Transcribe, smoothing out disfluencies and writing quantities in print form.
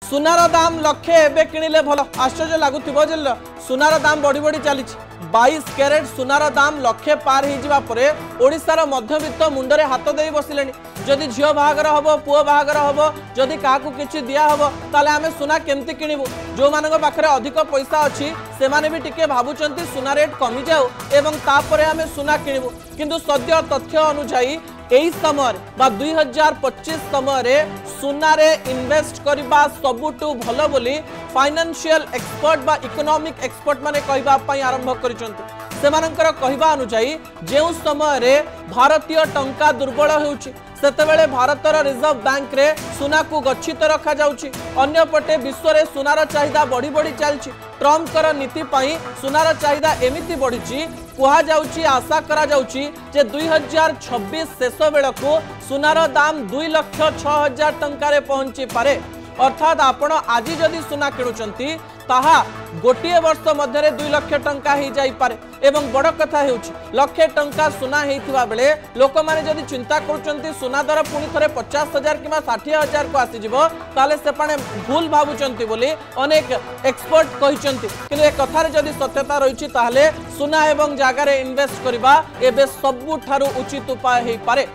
सुनार दाम लक्षे एवं किणिले भल आश्चर्य लगुव जे सुनार दाम बढ़ी बढ़ी चली 22 कैरेट सुनार दाम लक्षे पार होशार मध्यवित्त मुंडरे हाथ दे बसिले जदि झील बाहागर हम पुओ बाहागर हम जदि क्या किसी दिहब ताले आम सुना केमती किणु जो मान पाखे अधिक पैसा अच्छी से माने भी टिके भावुंट सुना रेट कमी जाऊ एवं तापर आम सुना किणु किंतु सद्य तथ्य अनुजाई यही समय 2025 समय सुनारे इन्वेस्ट करबा सबुठु भल बोली फाइनेंशियल एक्सपर्ट बा इकोनॉमिक एक्सपर्ट माने कहबा आरंभ करिसंती सेमानंकर कहबा अनुसार जो समय भारतीय टंका दुर्बल होउची सेतेबेले भारतर रिजर्व बैंक रे सुना को गच्छित रखा जाउची अन्यपटे विश्व रे सुनार चाहिदा बढ़ी बढ़ी चलची ट्रम्प नीति पई सुनार चाहिदा एमिति बढ़ी कहा जाउची आशा करा जाउची जे 2026 शेष बेलू सुनार दाम 2,06,000 टंका पहुंची पारे अर्थात आपण आज जदि सुना किणुचंती ताहा गोटे वर्ष मध्य 2 लाख टंका ही जाई पारे एवं बड़ कथा हेउची लक्षे टंका सुना हेइथिबा बेले लोक माने जदि चिंता करूचंती सुना दर पुनी थरे 50,000 किमा 60,000 को आसी जिवो ताले से पाने भूल भाबुचंती बोली अनेक एक्सपर्ट कहिचंती किंतु ए कथारे जदि सत्यता रहिची ताले सुना एवं जागारे इन्वेस्ट करबा एबे सबुठारु उचित उपाय हेइ पारे।